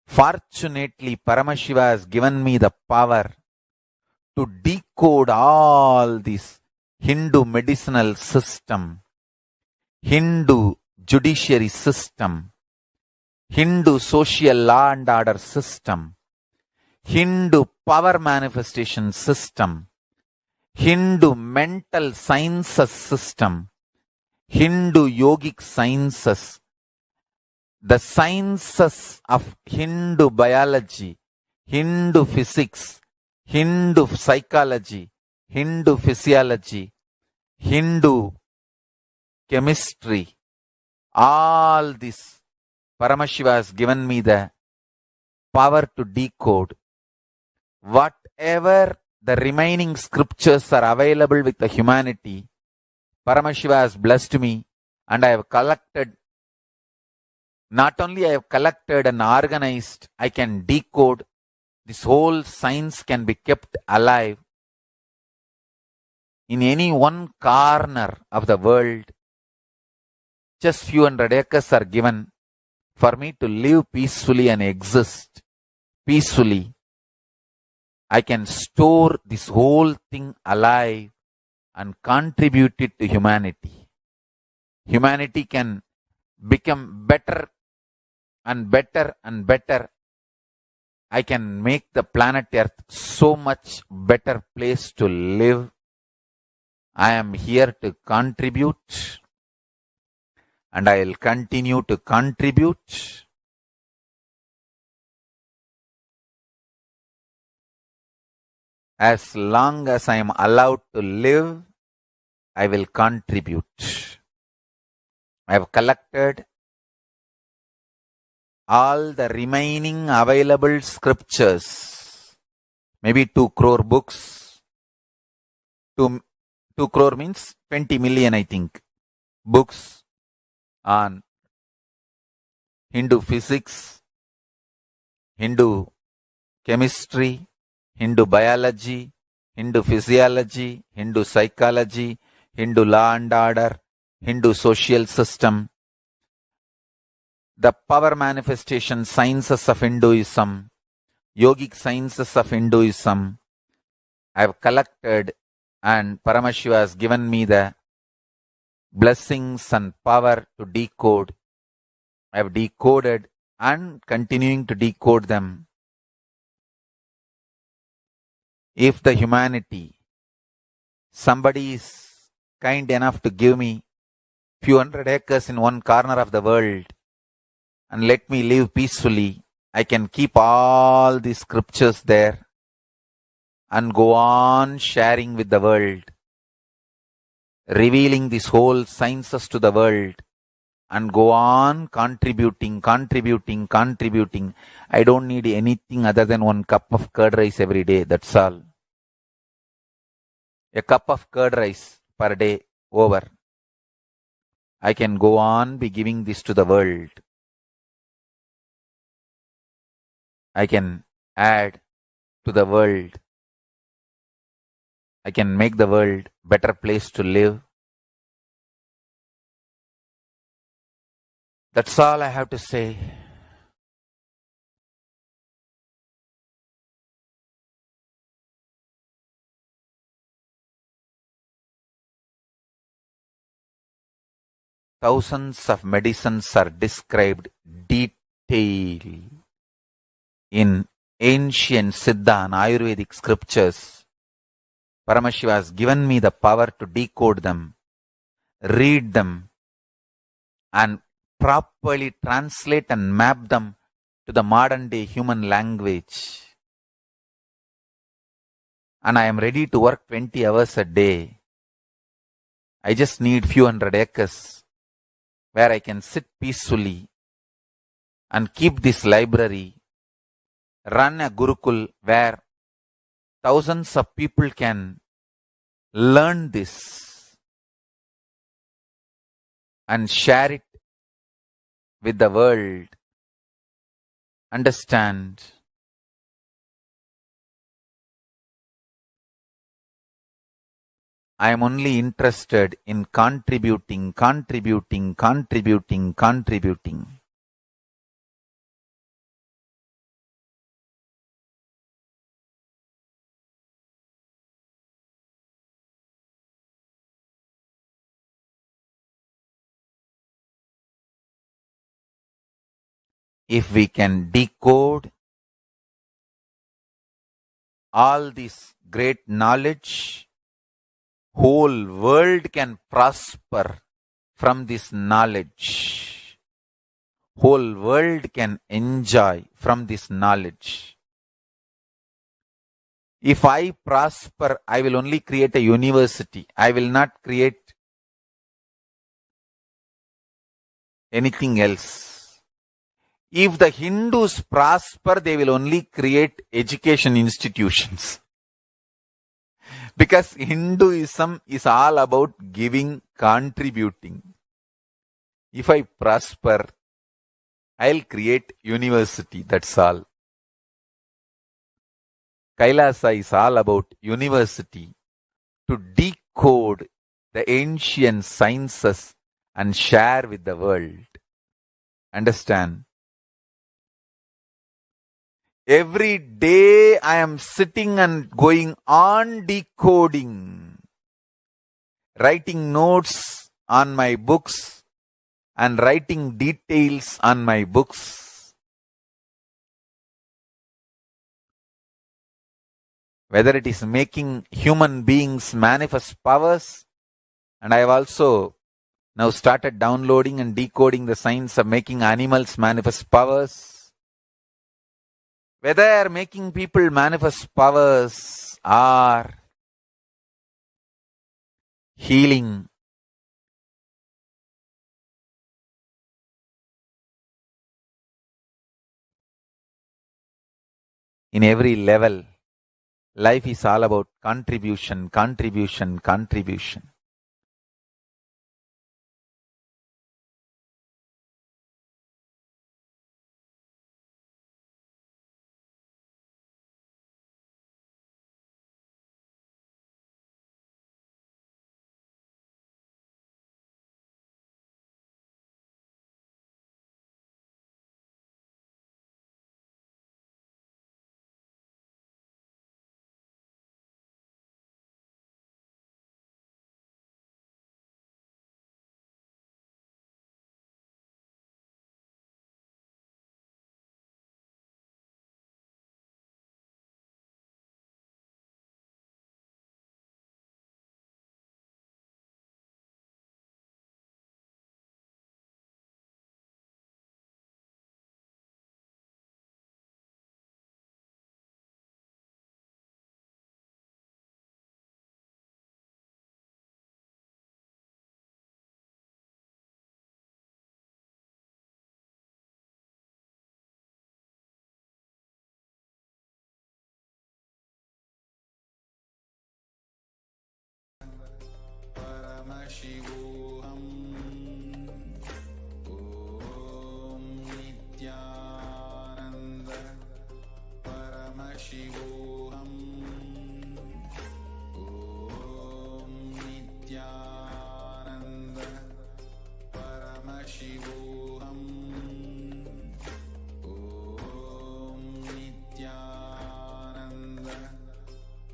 Fortunately, Paramashiva has given me the power to decode all this Hindu medicinal system, Hindu judiciary system, Hindu social law and order system, Hindu power manifestation system, Hindu mental sciences system, Hindu yogic sciences, the sciences of Hindu biology, Hindu physics, Hindu psychology, Hindu physiology, Hindu chemistry, all this Paramashiva has given me the power to decode. Whatever the remaining scriptures are available with the humanity, Paramashiva has blessed me, and I have collected. Not only I have collected and organized, I can decode. This whole science can be kept alive in any one corner of the world. Just few hundred acres are given for me to live peacefully and exist peacefully. I can store this whole thing alive and contribute it to humanity. Humanity can become better and better and better. I can make the planet Earth so much better place to live. I am here to contribute, and I will continue to contribute. As long as I am allowed to live, I will contribute. I have collected all the remaining available scriptures, maybe 2 crore books. 2 crore means 20 million, I think, books on Hindu physics, Hindu chemistry, Hindu biology, Hindu physiology, Hindu psychology, Hindu law and order, Hindu social system, the power manifestation sciences of Hinduism, yogic sciences of Hinduism. I have collected, and Paramashiva has given me the blessings and power to decode. I have decoded and continuing to decode them. If the humanity, somebody is kind enough to give me few hundred acres in one corner of the world and let me live peacefully, I can keep all these scriptures there and go on sharing with the world, revealing these whole sciences to the world, and go on contributing. I don't need anything other than 1 cup of curd rice every day. That's all. A cup of curd rice per day over. I can go on be giving this to the world. I can add to the world. I can make the world better place to live. That's all I have to say. Thousands of medicines are described detail in ancient Siddha and Ayurvedic scriptures. Paramashiva has given me the power to decode them, read them, and properly translate and map them to the modern day human language. And I am ready to work 20 hours a day. I just need few hundred acres where I can sit peacefully and keep this library, run a Gurukul where thousands of people can learn this and share it with the world. Understand? I am only interested in contributing. if we can decode all this great knowledge, whole world can prosper from this knowledge. Whole world can enjoy from this knowledge. If I prosper, I will only create a university. I will not create anything else. If the Hindus prosper, they will only create education institutions. Because Hinduism is all about giving, contributing. If I prosper, I'll create university, that's all. Kailasa is all about university to decode the ancient sciences and share with the world. Understand? Every day I am sitting and going on decoding, writing notes on my books and writing details on my books. Whether it is making human beings manifest powers, and I have also now started downloading and decoding the science of making animals manifest powers. Whether making people manifest powers or healing, in every level, life is all about contribution, contribution, contribution. Paramashivoham. Om Nithyananda Paramashivoham. Om Nithyananda Paramashivoham. Om Nithyananda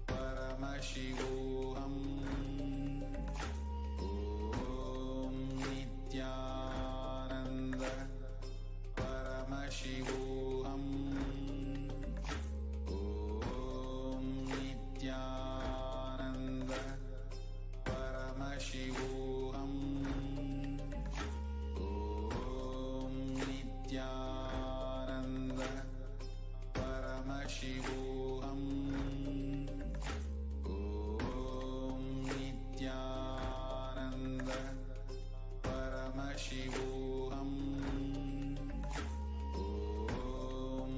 Paramashivoham. Nithyananda Paramashivoham. Om Nithyananda Paramashivoham. Om Nithyananda Paramashivoham. Om Nithyananda Paramashivoham. Om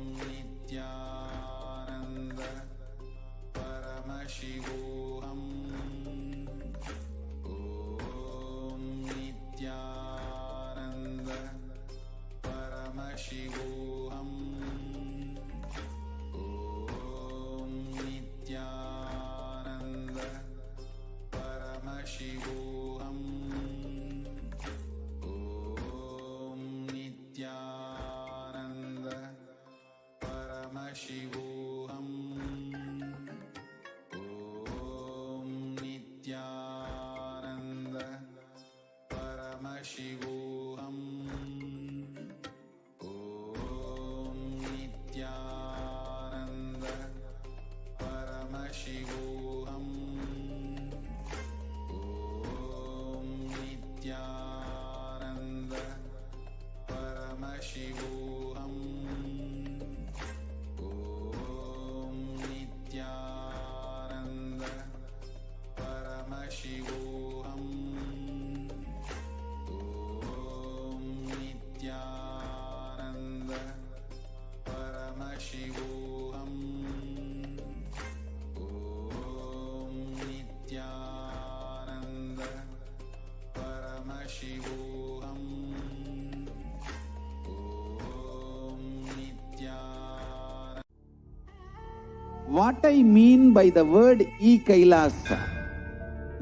Nithyananda Paramashivoham. Om Nithyananda Paramashivoham. Om Nithyananda Paramashivoham. Om Nithyananda Paramashivoham. Om Nithyananda Paramashivoham. Om What I mean by the word Kailasa,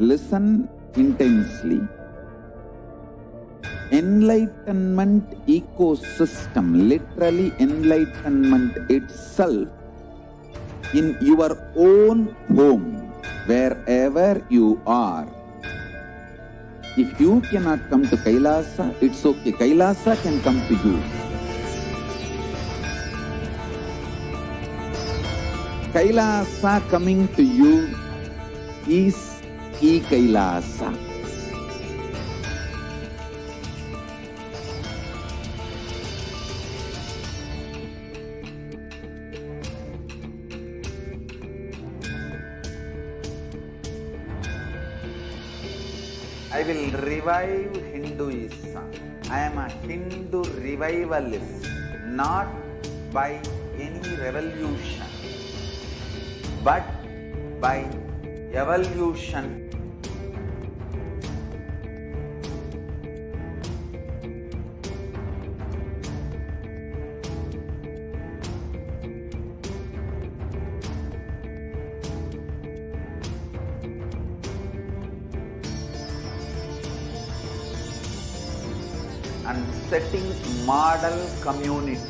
listen intensely. Enlightenment ecosystem, literally enlightenment itself, in your own home, wherever you are. If you cannot come to Kailasa, it's okay. Kailasa can come to you. Kailasa coming to you is Kailasa. I will revive Hinduism. I am a Hindu revivalist, not by any revolution, but by evolution. And setting model communities.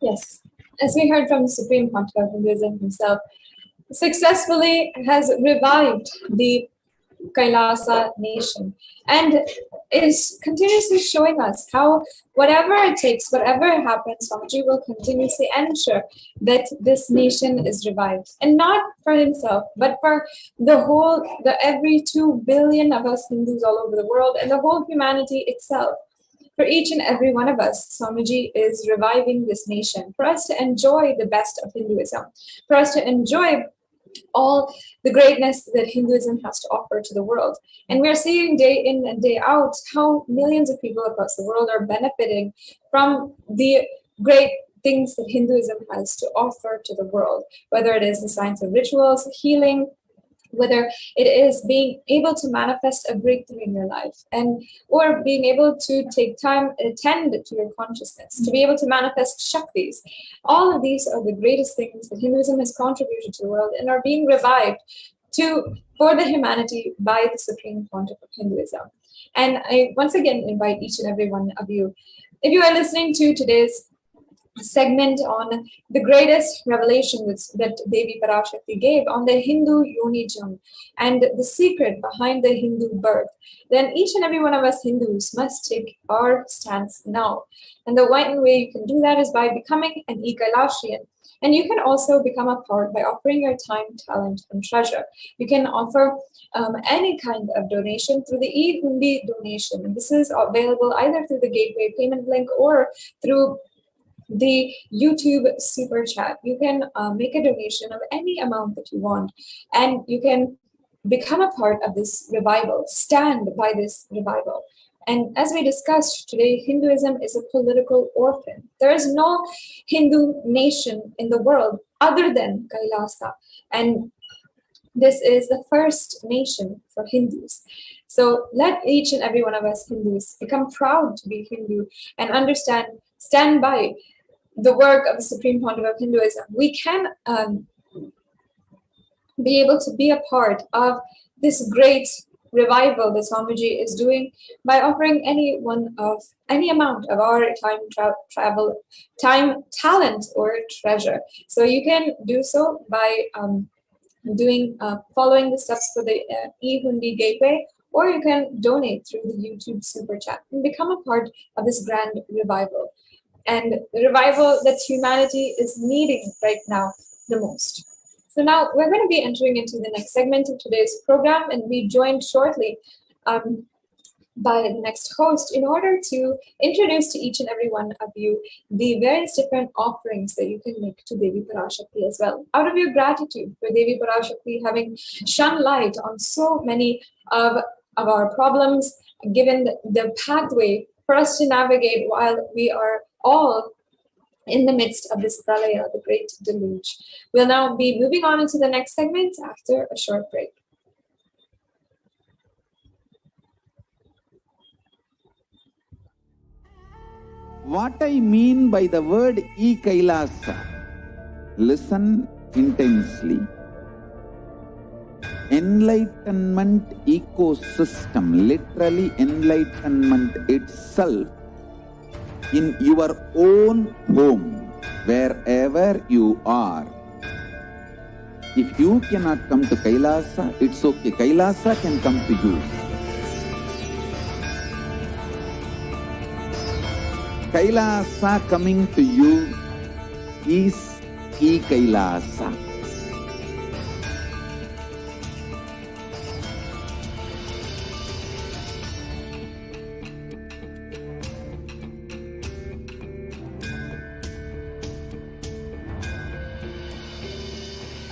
Yes, as we heard from the Supreme Pontiff of Hinduism himself, successfully has revived the Kailasa nation and is continuously showing us how whatever it takes, whatever happens, Swamiji will continuously ensure that this nation is revived. And not for himself, but for the every 2 billion of us Hindus all over the world and the whole humanity itself. For each and every one of us, Swamiji is reviving this nation for us to enjoy the best of Hinduism, for us to enjoy all the greatness that Hinduism has to offer to the world. And we're seeing day in and day out how millions of people across the world are benefiting from the great things that Hinduism has to offer to the world, whether it is the science of rituals, healing, whether it is being able to manifest a breakthrough in your life, and or being able to take time and attend to your consciousness, to be able to manifest Shaktis. All of these are the greatest things that Hinduism has contributed to the world and are being revived for the humanity by the Supreme Pontiff of Hinduism. And I once again invite each and every one of you, if you are listening to today's segment on the greatest revelation that Devi Parashakti gave on the Hindu Yonijam and the secret behind the Hindu birth, then each and every one of us Hindus must take our stance now. And the one way you can do that is by becoming an Kailashian. And you can also become a part by offering your time, talent, and treasure. You can offer any kind of donation through the e-Hundi donation. And this is available either through the Gateway payment link or through the YouTube super chat. You can make a donation of any amount that you want, and you can become a part of this revival, stand by this revival. And as we discussed today, Hinduism is a political orphan. There is no Hindu nation in the world other than Kailasa. And this is the first nation for Hindus. So let each and every one of us Hindus become proud to be Hindu and stand by the work of the Supreme Pontiff of Hinduism. We can be able to be a part of this great revival that Swamiji is doing by offering any amount of our time, talent, or treasure. So you can do so by following the steps for the e-Hundi Gateway, or you can donate through the YouTube super chat and become a part of this grand revival. And the revival that humanity is needing right now the most. So now we're going to be entering into the next segment of today's program and be joined shortly by the next host in order to introduce to each and every one of you the various different offerings that you can make to Devi Parashakti as well. Out of your gratitude for Devi Parashakti having shone light on so many of our problems, given the pathway for us to navigate while we are all in the midst of this pralaya, the great deluge. We'll now be moving on into the next segment after a short break. what I mean by the word Kailasa, listen intensely. Enlightenment ecosystem, literally enlightenment itself, in your own home, wherever you are. If you cannot come to Kailasa, it's okay. Kailasa can come to you. Kailasa coming to you is Kailasa.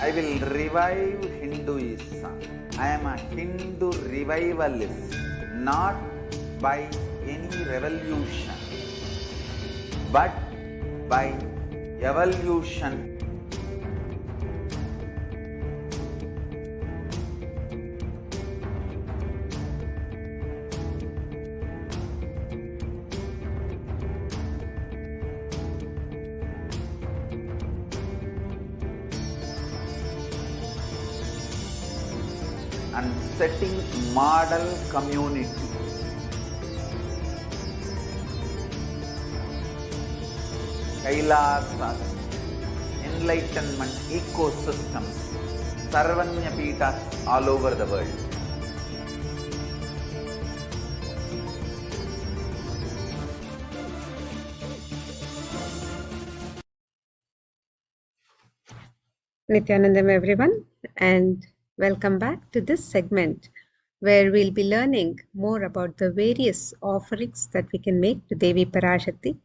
I will revive Hinduism. I am a Hindu revivalist, not by any revolution, but by evolution. And setting model community. Kailasa, enlightenment ecosystems, Sarvanya Peethas all over the world. Nithyanandam everyone, and welcome back to this segment where we'll be learning more about the various offerings that we can make to Devi Parashakti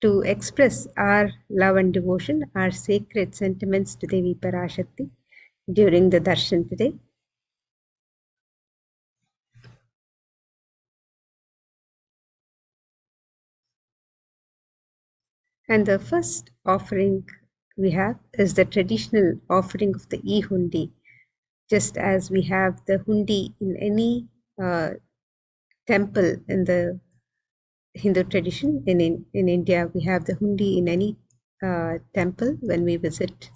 to express our love and devotion, our sacred sentiments to Devi Parashakti during the darshan today. And the first offering we have is the traditional offering of the e-hundi. Just as we have the hundi in any temple in the Hindu tradition, in India, we have the hundi in any temple when we visit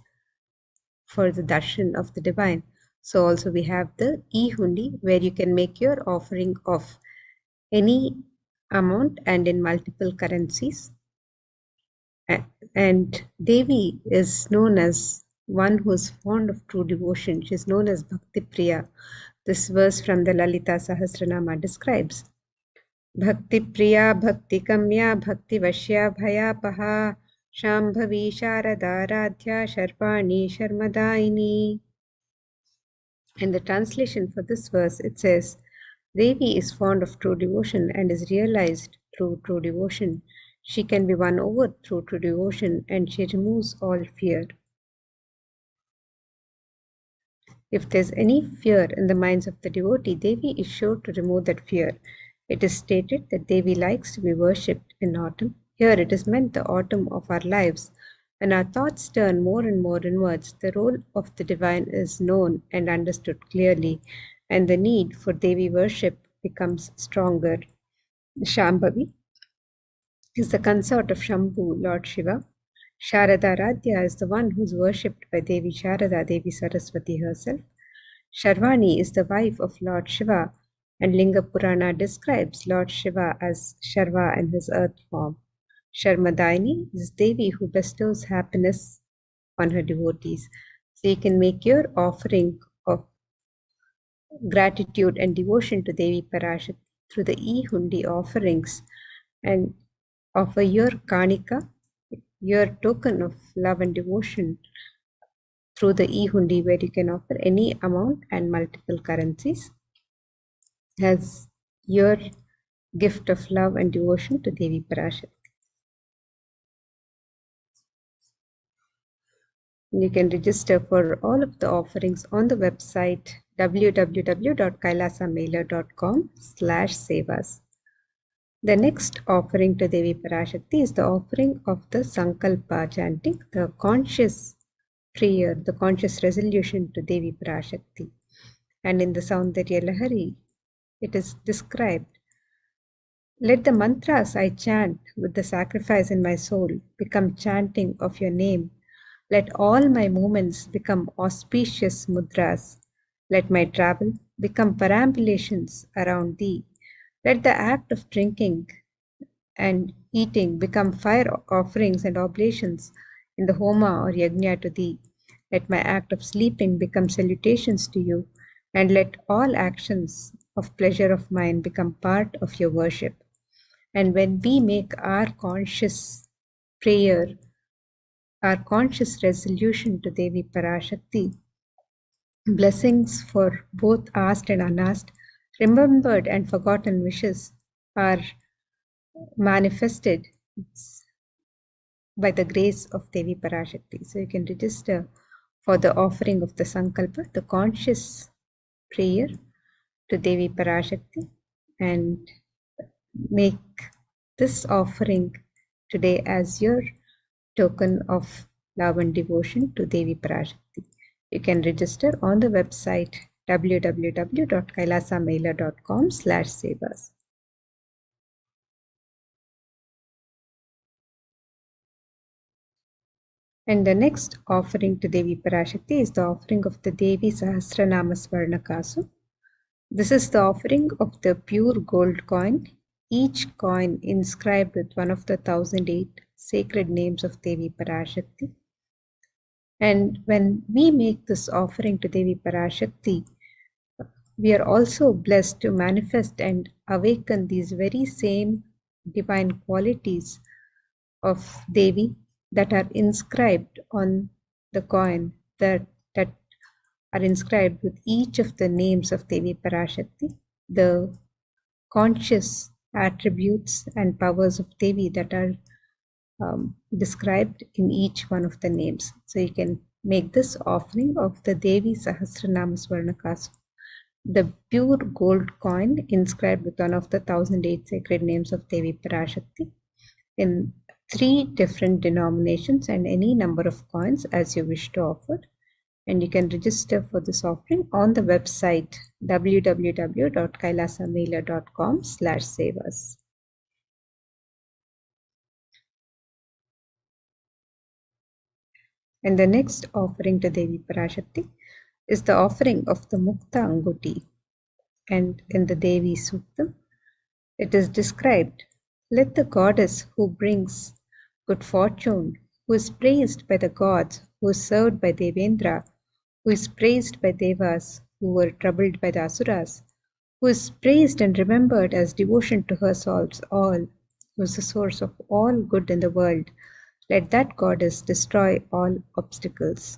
for the darshan of the divine. So also we have the e-hundi where you can make your offering of any amount and in multiple currencies. And Devi is known as one who is fond of true devotion. She is known as Bhakti Priya. This verse from the Lalita Sahasranama describes Bhakti Priya, Bhakti Kamya, Bhakti Vashya, Bhayapaha, Shambhavi, Sharada, Radhya, Sharpani, Sharmadaini. In the translation for this verse, it says, Devi is fond of true devotion and is realized through true devotion. She can be won over through true devotion, and she removes all fear. If there's any fear in the minds of the devotee, Devi is sure to remove that fear. It is stated that Devi likes to be worshipped in autumn. Here it is meant the autumn of our lives. When our thoughts turn more and more inwards, the role of the divine is known and understood clearly, and the need for Devi worship becomes stronger. Shambhavi is the consort of Shambhu, Lord Shiva. Sharada Radhya is the one who is worshipped by Devi Sharada, Devi Saraswati herself. Sharvani is the wife of Lord Shiva, and Linga Purana describes Lord Shiva as Sharva in his earth form. Sharmadaini is Devi who bestows happiness on her devotees. So you can make your offering of gratitude and devotion to Devi Parashakti through the e-hundi offerings and offer your kanika, your token of love and devotion through the e-hundi where you can offer any amount and multiple currencies as your gift of love and devotion to Devi Parashakti. You can register for all of the offerings on the website www.kailasamailer.com/sevas. The next offering to Devi Parashakti is the offering of the Sankalpa chanting, the conscious prayer, the conscious resolution to Devi Parashakti. And in the Saundarya Lahari, it is described Let the mantras I chant with the sacrifice in my soul become chanting of your name. Let all my movements become auspicious mudras. Let my travel become perambulations around thee. Let the act of drinking and eating become fire offerings and oblations in the homa or yajna to thee. Let my act of sleeping become salutations to you, and let all actions of pleasure of mine become part of your worship. And when we make our conscious prayer, our conscious resolution to Devi Parashakti, blessings for both asked and unasked, remembered and forgotten wishes are manifested by the grace of Devi Parashakti. So you can register for the offering of the Sankalpa, the conscious prayer to Devi Parashakti, and make this offering today as your token of love and devotion to Devi Parashakti. You can register on the website www.kailasamaila.com/sevas. And the next offering to Devi Parashakti is the offering of the Devi Sahasranama Swarnakasu. This is the offering of the pure gold coin, each coin inscribed with one of the 1008 sacred names of Devi Parashakti. And when we make this offering to Devi Parashakti, we are also blessed to manifest and awaken these very same divine qualities of Devi that are inscribed on the coin, that are inscribed with each of the names of Devi Parashakti, the conscious attributes and powers of Devi that are described in each one of the names. So you can make this offering of the Devi Sahasranama Swarnakasu, the pure gold coin inscribed with one of the 1008 sacred names of Devi Parashakti, in 3 different denominations and any number of coins as you wish to offer. And you can register for this offering on the website www.kailasamela.com/sevas. And the next offering to Devi Parashakti is the offering of the Mukta Anguti. And in the Devi Suktam, it is described, let the goddess who brings good fortune, who is praised by the gods, who is served by Devendra, who is praised by Devas, who were troubled by the Asuras, who is praised and remembered as devotion to her solves all, who is the source of all good in the world, let that goddess destroy all obstacles.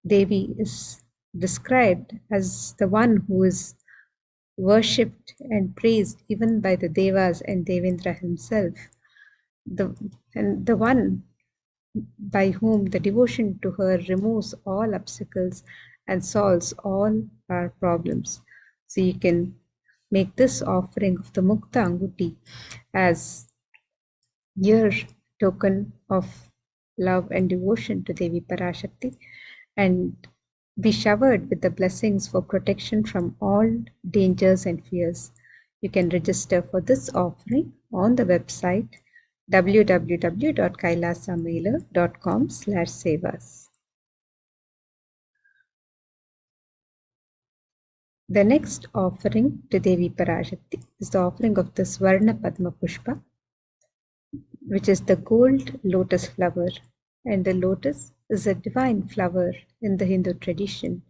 Devi is described as the one who is worshipped and praised even by the Devas and Devendra himself, the one by whom the devotion to her removes all obstacles and solves all our problems. So you can make this offering of the Mukta Anguti as your token of love and devotion to Devi Parashakti, and be showered with the blessings for protection from all dangers and fears. You can register for this offering on the website www.kailasamela.com/sevas. The next offering to Devi Parashakti is the offering of the Swarna Padma Pushpa, which is the gold lotus flower. And the lotus is a divine flower in the Hindu tradition.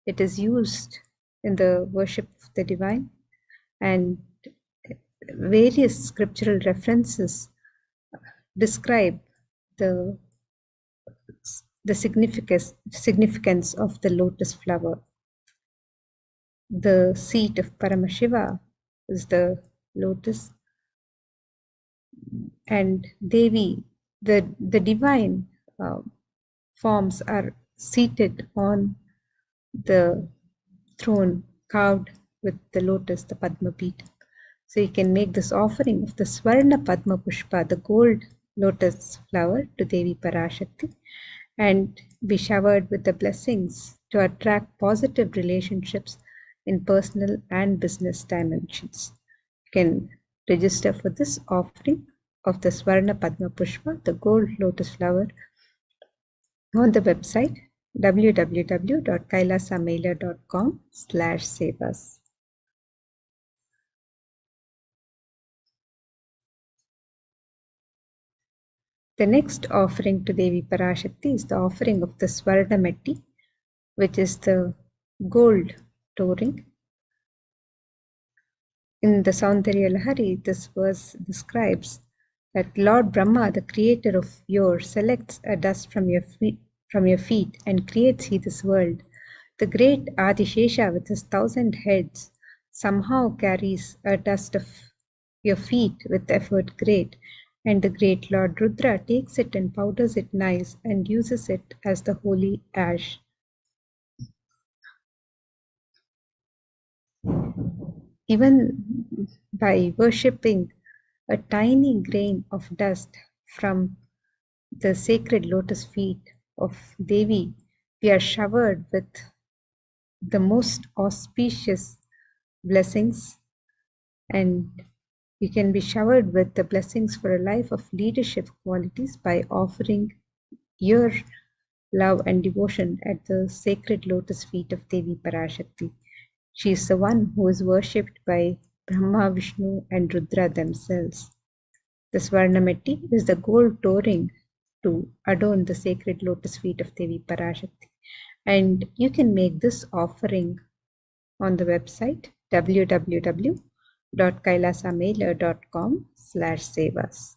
It is used in the worship of the divine, and various scriptural references describe the significance of the lotus flower. The seat of Paramashiva is the lotus, and Devi, the divine forms are seated on the throne carved with the lotus, the Padma Pita. So you can make this offering of the Swarna Padma Pushpa, the gold lotus flower, to Devi Parashakti, and be showered with the blessings to attract positive relationships in personal and business dimensions. can register for this offering of the Swarna Padma Pushpa, the gold lotus flower, on the website www.kailasamailer.com/sevas. The next offering to Devi Parashakti is the offering of the Swarnamatti, which is the gold touring. In the Saundarya Lahari, this verse describes that Lord Brahma, the creator of Yor, selects a dust from your feet and creates he this world. The great Adishesha with his 1,000 heads somehow carries a dust of your feet with effort great, and the great Lord Rudra takes it and powders it nice and uses it as the holy ash. Even by worshipping a tiny grain of dust from the sacred lotus feet of Devi, we are showered with the most auspicious blessings, and we can be showered with the blessings for a life of leadership qualities by offering your love and devotion at the sacred lotus feet of Devi Parashakti. She is the one who is worshipped by Brahma, Vishnu, and Rudra themselves. The Swarnamatti is the gold touring to adorn the sacred lotus feet of Devi Parashakti. And you can make this offering on the website www.kailasamailer.com/sevas.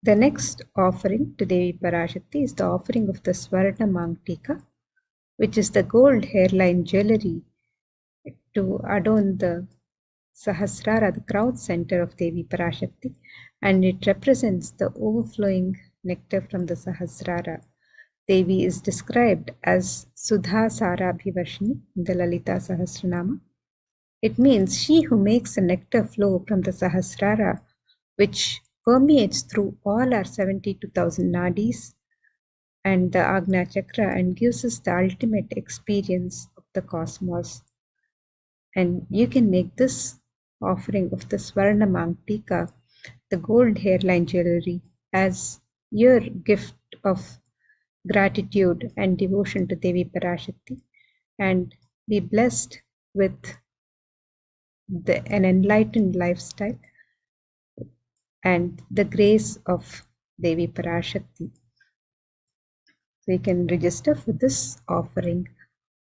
The next offering to Devi Parashakti is the offering of the Swarna Mangtika, which is the gold hairline jewelry to adorn the Sahasrara, the crown center of Devi Parashakti, and it represents the overflowing nectar from the Sahasrara. Devi is described as Sudha Sarabhivarshini in the Lalita Sahasranama. It means she who makes the nectar flow from the Sahasrara, which permeates through all our 72,000 nadis and the Agna Chakra and gives us the ultimate experience of the cosmos. And you can make this offering of the Swarna Mangtika, the gold hairline jewelry, as your gift of gratitude and devotion to Devi Parashakti, and be blessed with an enlightened lifestyle and the grace of Devi Parashakti. So you can register for this offering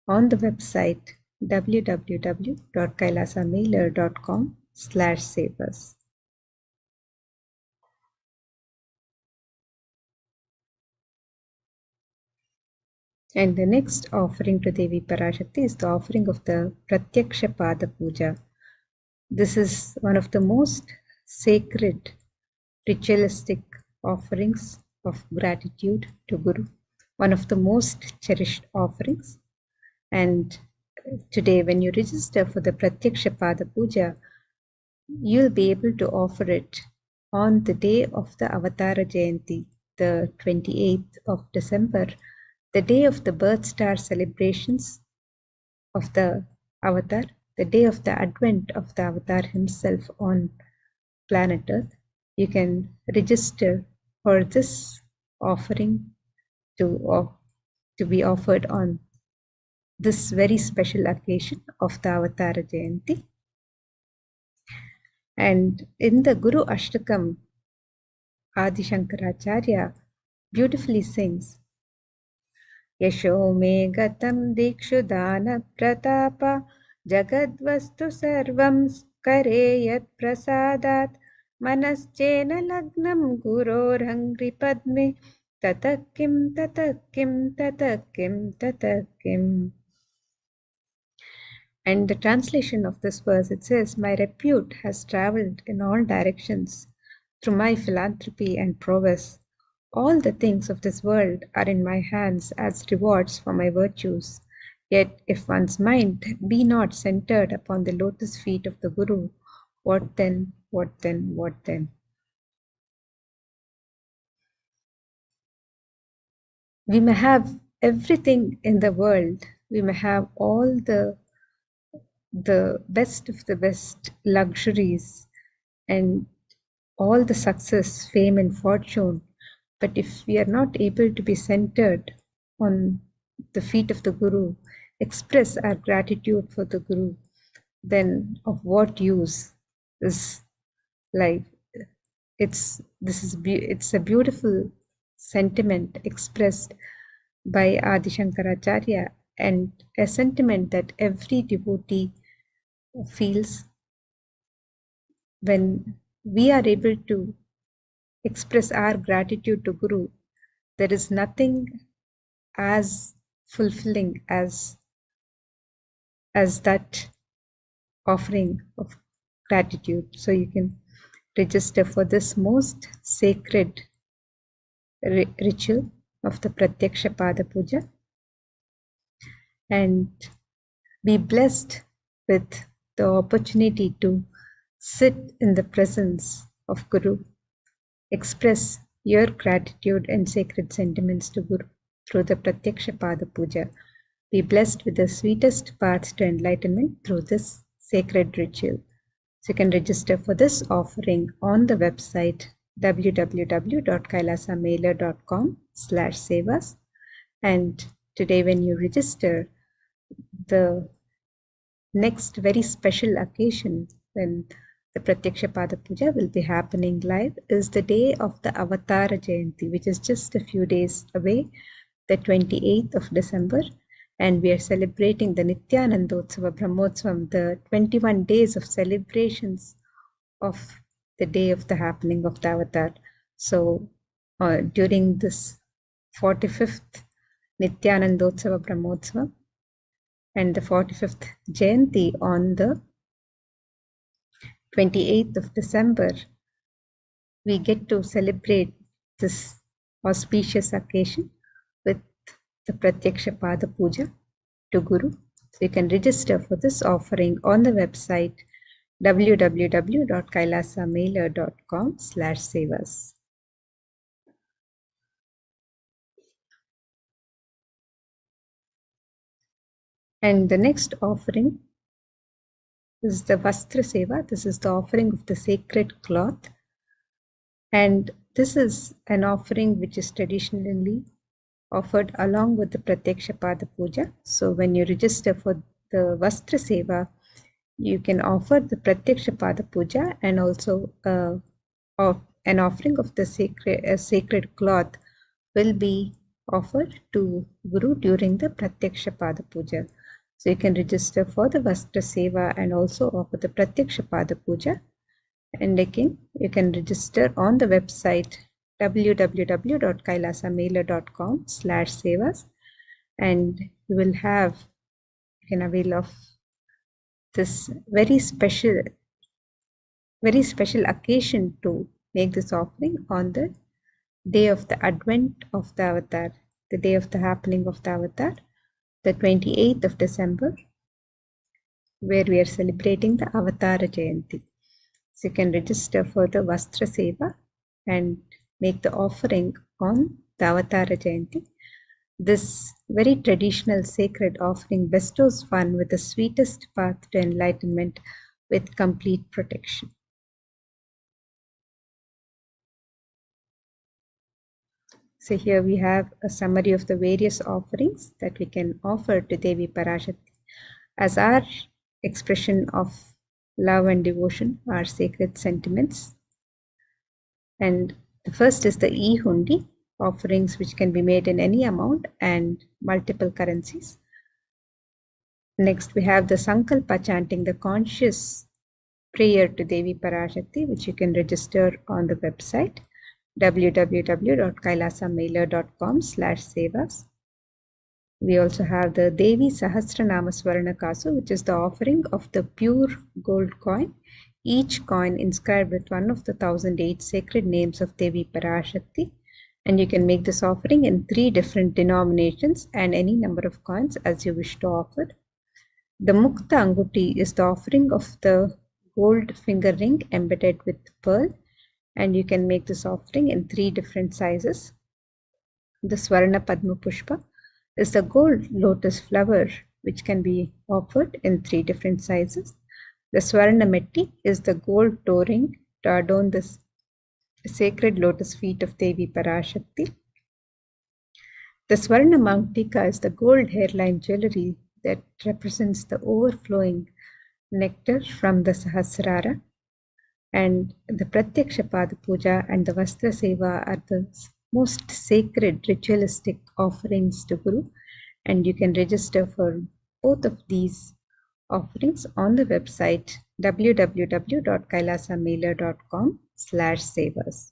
on the website www.kailasamailer.com/sevas. And the next offering to Devi Parashakti is the offering of the Pratyaksha Pada Puja. This is one of the most sacred ritualistic offerings of gratitude to Guru, one of the most cherished offerings. And today, when you register for the Pratyaksha Pada Puja, you'll be able to offer it on the day of the Avatara Jayanti, the 28th of December, the day of the birth star celebrations of the Avatar, the day of the advent of the Avatar himself on planet Earth. You can register for this offering to be offered on this very special occasion of the Avatara Jayanti. And in the Guru Ashtakam, Adi Shankaracharya beautifully sings, Yasho me gatam dikshu dana pratapa jagadvastu sarvam kareyat prasadat manaschena lagnam gurorhangri padme tatakim tatakim tatakim tatakim. And the translation of this verse, it says, my repute has traveled in all directions through my philanthropy and prowess. All the things of this world are in my hands as rewards for my virtues. Yet if one's mind be not centered upon the lotus feet of the Guru, what then, what then, what then? We may have everything in the world we may have all the best of the best luxuries and all the success, fame, and fortune. But if we are not able to be centered on the feet of the Guru, express our gratitude for the Guru, then of what use is life? It's a beautiful sentiment expressed by Adi Shankaracharya, and a sentiment that every devotee feels when we are able to express our gratitude to Guru. There is nothing as fulfilling as that offering of gratitude. So you can register for this most sacred ritual of the Pratyaksha Pada Puja and be blessed with the opportunity to sit in the presence of Guru, express your gratitude and sacred sentiments to Guru through the Pratyaksha Pada Puja. Be blessed with the sweetest path to enlightenment through this sacred ritual. So you can register for this offering on the website www.kailasamailer.com/sevas. And today when you register, the next very special occasion when the Pratyaksha Pada Puja will be happening live is the day of the Avatara Jayanti, which is just a few days away, the 28th of December. And we are celebrating the Nithyanandotsava Brahmotsavam, the 21 days of celebrations of the day of the happening of the Avatar. So during this 45th Nithyanandotsava Brahmotsavam and the 45th Jayanti on the 28th of December, we get to celebrate this auspicious occasion with the Pratyaksha Pada Puja to Guru. So you can register for this offering on the website www.kailasamailer.com/sevas. And the next offering is the Vastra Seva. This is the offering of the sacred cloth. And this is an offering which is traditionally offered along with the Pratyaksha Pada Puja. So when you register for the Vastra Seva, you can offer the Pratyaksha Pada Puja and also an offering of the sacred cloth will be offered to Guru during the Pratyaksha Pada Puja. So you can register for the Vastra Seva and also offer the Pratyaksha Pada Puja. And again, you can register on the website www.kailasamailer.com/sevas, and you can avail of this very special occasion to make this offering on the day of the advent of the Avatar, the day of the happening of the Avatar, the 28th of December, where we are celebrating the Avatara Jayanti. So you can register for the Vastra Seva and make the offering on the Avatara Jayanti. This very traditional sacred offering bestows one with the sweetest path to enlightenment with complete protection. So here we have a summary of the various offerings that we can offer to Devi Parashakti as our expression of love and devotion, our sacred sentiments. And the first is the e-hundi, offerings which can be made in any amount and multiple currencies. Next, we have the Sankalpa chanting, the conscious prayer to Devi Parashakti, which you can register on the website www.kailasamailer.com/sevas. We also have the Devi Sahasranama Swarna Kasu, which is the offering of the pure gold coin, each coin inscribed with one of the 1008 sacred names of Devi Parashakti. And you can make this offering in 3 different denominations and any number of coins as you wish to offer. The Mukta Anguti is the offering of the gold finger ring embedded with pearl, and you can make this offering in 3 different sizes. The Swarna Padma Pushpa is the gold lotus flower, which can be offered in 3 different sizes. The Swarnametti is the gold touring to adorn the sacred lotus feet of Devi Parashakti. The Swarna Mangtika is the gold hairline jewelry that represents the overflowing nectar from the Sahasrara. And the Pratyaksha Pada Puja and the Vastra Seva are the most sacred ritualistic offerings to Guru. And you can register for both of these offerings on the website www.kailasamailer.com/sevas.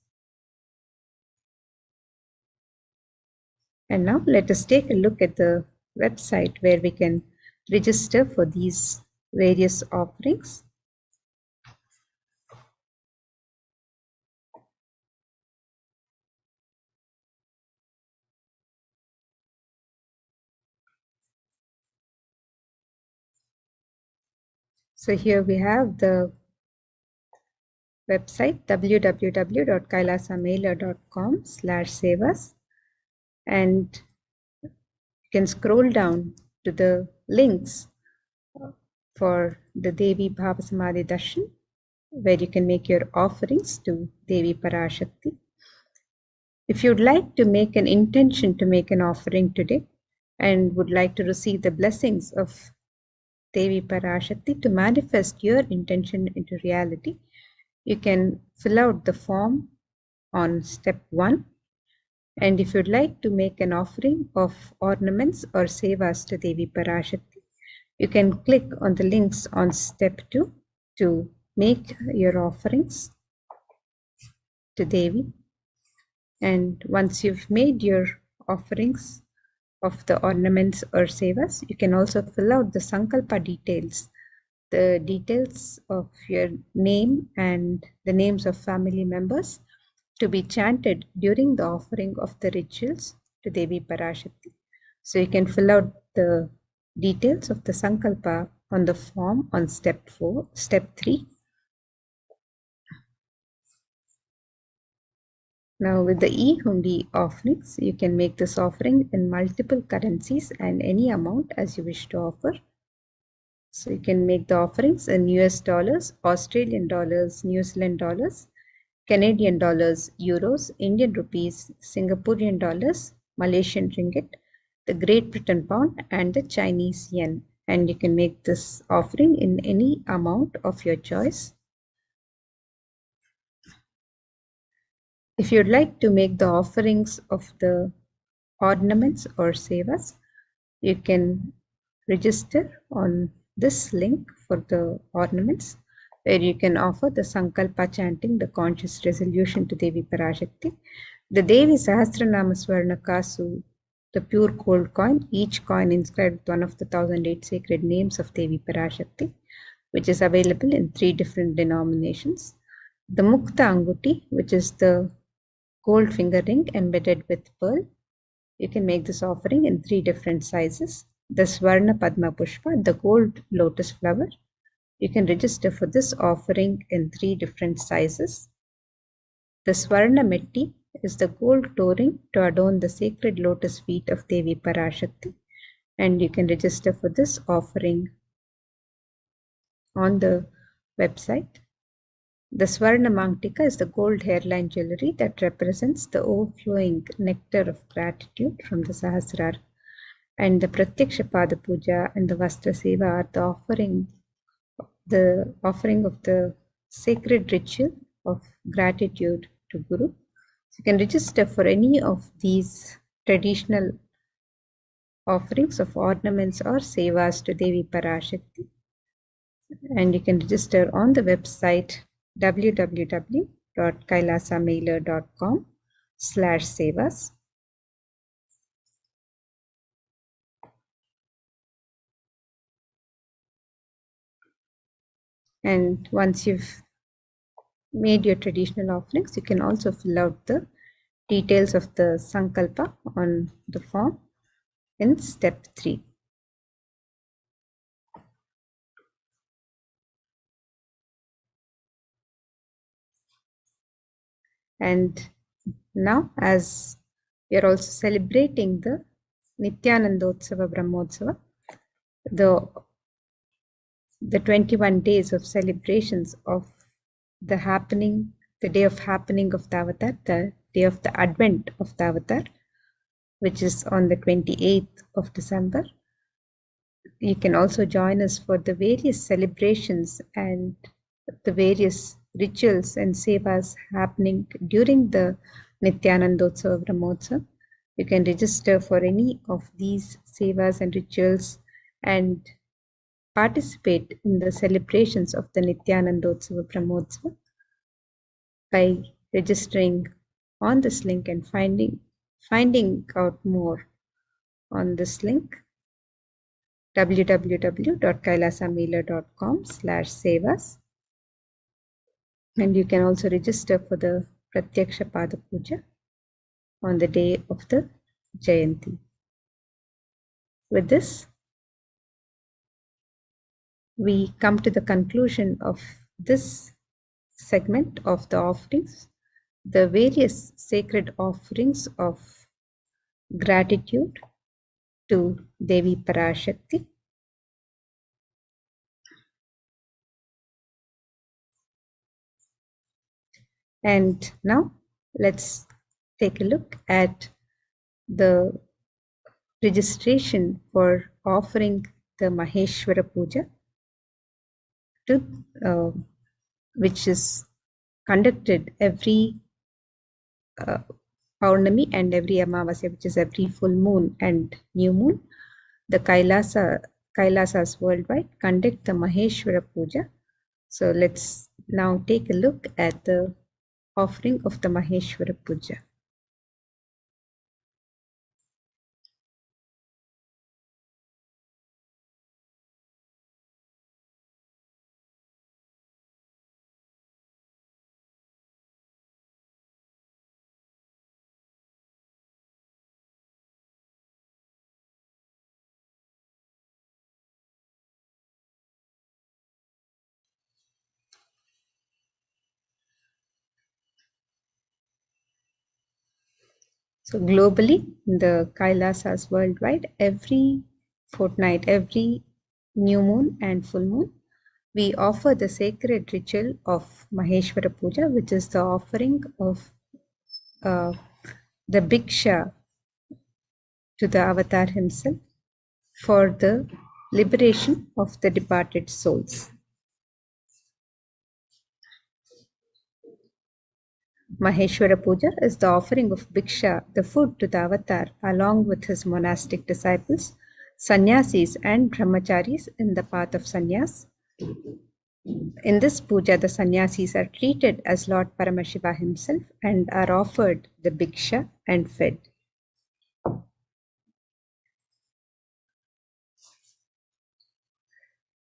And now let us take a look at the website where we can register for these various offerings. So here we have the website www.kailasamailer.com/sevas, and you can scroll down to the links for the Devi Bhava Samadhi Darshan, where you can make your offerings to Devi Parashakti. If you'd like to make an intention to make an offering today and would like to receive the blessings of Devi Parashakti to manifest your intention into reality, you can fill out the form on step 1. And if you'd like to make an offering of ornaments or sevas to Devi Parashakti, you can click on the links on step 2 to make your offerings to Devi. And once you've made your offerings of the ornaments or sevas, you can also fill out the sankalpa details, the details of your name and the names of family members to be chanted during the offering of the rituals to Devi Parashakti. So you can fill out the details of the sankalpa on the form on step 3. Now with the e-hundi offerings, you can make this offering in multiple currencies and any amount as you wish to offer. So you can make the offerings in US dollars, Australian dollars, New Zealand dollars, Canadian dollars, euros, Indian rupees, Singaporean dollars, Malaysian ringgit, the Great Britain pound, and the Chinese yen. And you can make this offering in any amount of your choice. If you'd like to make the offerings of the ornaments or sevas, you can register on this link for the ornaments, where you can offer the Sankalpa chanting, the conscious resolution to Devi Parashakti, the Devi Sahasranama Swarna Kasu, the pure gold coin, each coin inscribed with one of the 1008 sacred names of Devi Parashakti, which is available in 3 different denominations. The Mukta Anguti, which is the gold finger ring embedded with pearl. You can make this offering in 3 different sizes. The Swarna Padma Pushpa, the gold lotus flower. You can register for this offering in 3 different sizes. The Swarna Metti is the gold touring to adorn the sacred lotus feet of Devi Parashakti, and you can register for this offering on the website. The Swarna Mangtika is the gold hairline jewelry that represents the overflowing nectar of gratitude from the Sahasrara. And the Pratyaksha Pada Puja and the Vastra Seva are the offering of the sacred ritual of gratitude to Guru. So you can register for any of these traditional offerings of ornaments or sevas to Devi Parashakti. And you can register on the website www.kailasamailer.com/sevas. And once you've made your traditional offerings, you can also fill out the details of the Sankalpa on the form in step 3. And now, as we are also celebrating the Nithyanandotsava Brahmotsava, the 21 days of celebrations of the day of happening of the avatar, the day of the advent of the avatar, which is on the 28th of December. You can also join us for the various celebrations and the various rituals and sevas happening during the Nithyanandotsava Brahmotsava. You can register for any of these sevas and rituals and participate in the celebrations of the Nithyanandotsava Brahmotsava by registering on this link and finding out more on this link, www.kailasamela.com/sevas, and you can also register for the Pratyaksha Pada Puja on the day of the Jayanti. With this, we come to the conclusion of this segment of the offerings, the various sacred offerings of gratitude to Devi Parashakti. And now let's take a look at the registration for offering the Maheshwara Puja, which is conducted every Paurnami and every Amavasya, which is every full moon and new moon. The Kailasas worldwide conduct the Maheshwara Puja. So let's now take a look at the offering of the Maheshwara Puja. So globally, in the Kailasas worldwide, every fortnight, every new moon and full moon, we offer the sacred ritual of Maheshwara Puja, which is the offering of the Bhiksha to the avatar himself for the liberation of the departed souls. Maheshwara Puja is the offering of Bhiksha, the food, to the avatar, along with his monastic disciples, sannyasis and brahmacharis in the path of sannyas. In this puja, the sannyasis are treated as Lord Paramashiva himself and are offered the Bhiksha and fed.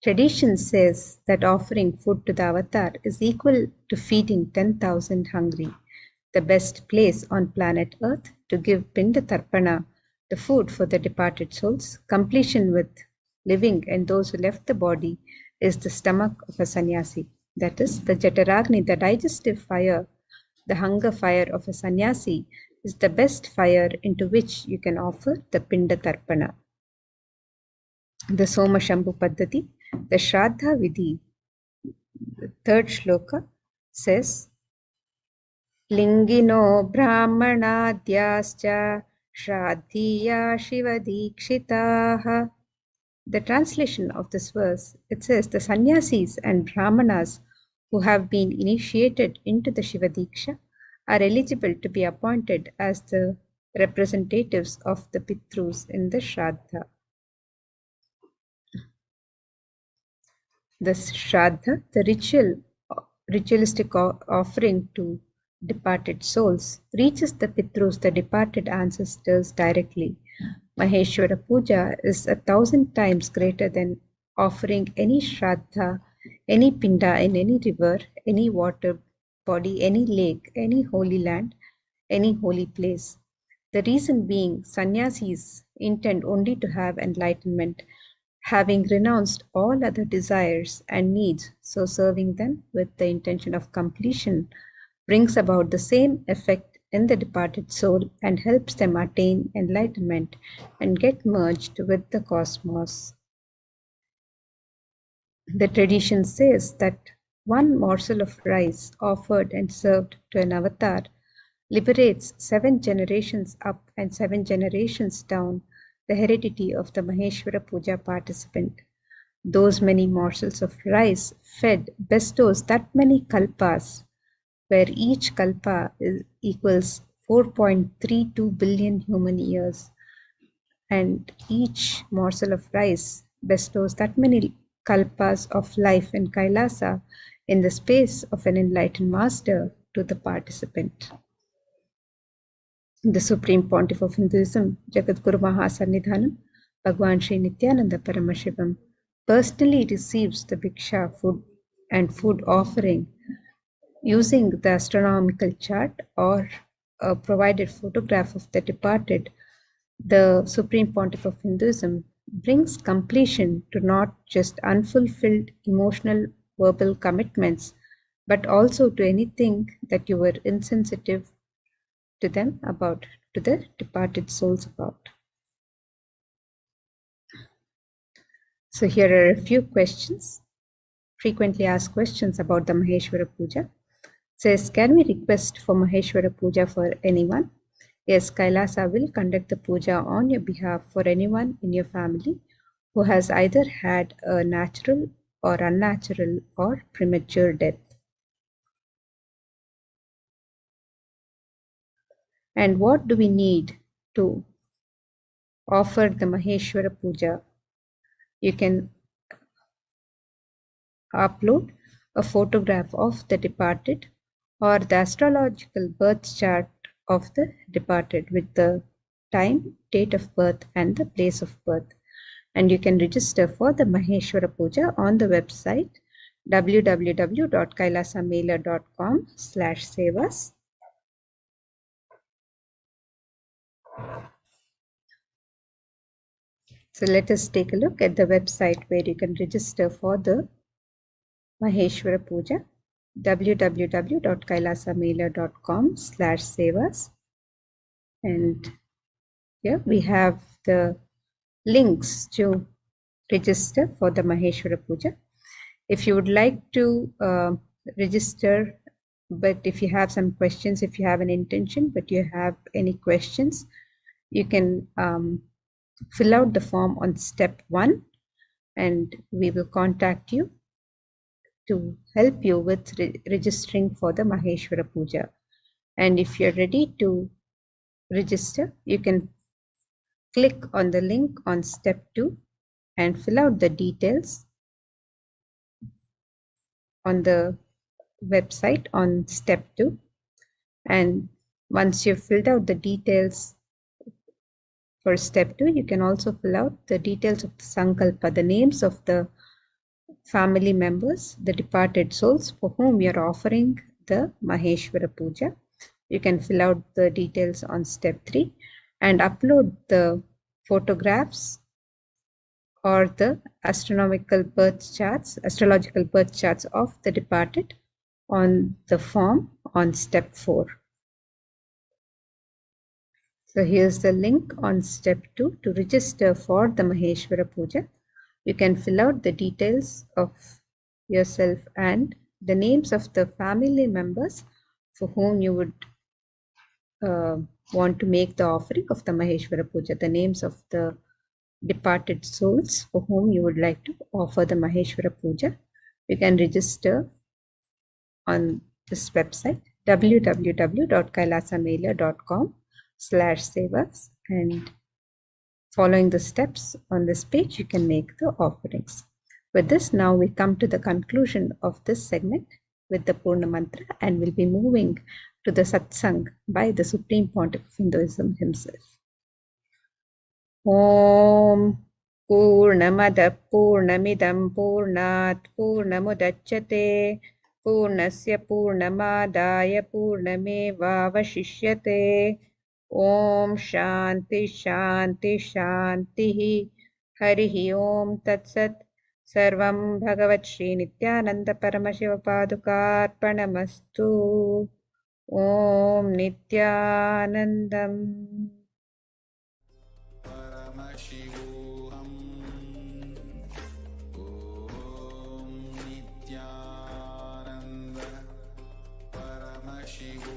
Tradition says that offering food to the avatar is equal to feeding 10,000 hungry. The best place on planet Earth to give Pinda Tarpana, the food for the departed souls, completion with living and those who left the body, is the stomach of a sannyasi. That is, the Jataragni, the digestive fire, the hunger fire of a sannyasi, is the best fire into which you can offer the Pinda Tarpana. The Soma Shambhu Paddhati, the Shraddha Vidhi, the third shloka says, Lingino Brahmanadyascha Shraddhiya Shivadikshitaha. The translation of this verse, it says, the sannyasis and brahmanas who have been initiated into the Shivadiksha are eligible to be appointed as the representatives of the Pitrus in the Shraddha. The Shraddha, the ritualistic offering to departed souls, reaches the Pitrus, the departed ancestors, directly. Maheshwara Puja is 1,000 times greater than offering any Shraddha, any Pinda in any river, any water body, any lake, any holy land, any holy place. The reason being, sannyasis intend only to have enlightenment, having renounced all other desires and needs, so serving them with the intention of completion brings about the same effect in the departed soul and helps them attain enlightenment and get merged with the cosmos. The tradition says that one morsel of rice offered and served to an avatar liberates 7 generations up and 7 generations down the heredity of the Maheshwara Puja participant. Those many morsels of rice fed bestows that many kalpas, where each kalpa equals 4.32 billion human years, and each morsel of rice bestows that many kalpas of life in Kailasa in the space of an enlightened master to the participant. The Supreme Pontiff of Hinduism, Jagadguru Mahasannidhanam, Bhagwan Sri Nithyananda Paramashivam, personally receives the Bhiksha food and food offering using the astronomical chart or a provided photograph of the departed. The Supreme Pontiff of Hinduism brings completion to not just unfulfilled emotional verbal commitments, but also to anything that you were insensitive to them about, to the departed souls about. So here are a few questions, frequently asked questions about the Maheshwara Puja. It says, can we request for Maheshwara Puja for anyone? Yes, Kailasa will conduct the puja on your behalf for anyone in your family who has either had a natural or unnatural or premature death. And what do we need to offer the Maheshwara Puja? You can upload a photograph of the departed or the astrological birth chart of the departed with the time, date of birth and the place of birth. And you can register for the Maheshwara Puja on the website www.kailasamailer.com/sevas. So let us take a look at the website where you can register for the Maheshwara Puja, www.kailasamailer.com/sevas. And here we have the links to register for the Maheshwara Puja. If you would like to register, but if you have some questions, if you have an intention, but you have any questions, you can fill out the form on step 1 and we will contact you to help you with registering for the Maheshwara Puja. And if you're ready to register, you can click on the link on step 2 and fill out the details on the website on step 2. And once you've filled out the details for step 2, you can also fill out the details of the Sankalpa, the names of the family members, the departed souls for whom we are offering the Maheshwara Puja. You can fill out the details on step 3 and upload the photographs or the astrological birth charts of the departed on the form on step 4. So here's the link on step 2 to register for the Maheshwara Puja. You can fill out the details of yourself and the names of the family members for whom you would want to make the offering of the Maheshwara Puja, the names of the departed souls for whom you would like to offer the Maheshwara Puja. You can register on this website www.kailasamailer.com/sevas, and following the steps on this page you can make the offerings. With this, now we come to the conclusion of this segment with the Purna Mantra, and we'll be moving to the Satsang by the Supreme Pontiff of Hinduism himself. Om Purnamada Purnamidam Purnat Purnamudachyate Purnasya Purnamadaya Purnameva Vashishyate. Om Shanti Shanti Shanti. Harihi Om Tat Sat. Sarvam Bhagavat Shri Nithyananda Paramashiva Padukarpanamastu. Om Nithyanandam Paramashivoham. Om Nithyananda Paramashivoham.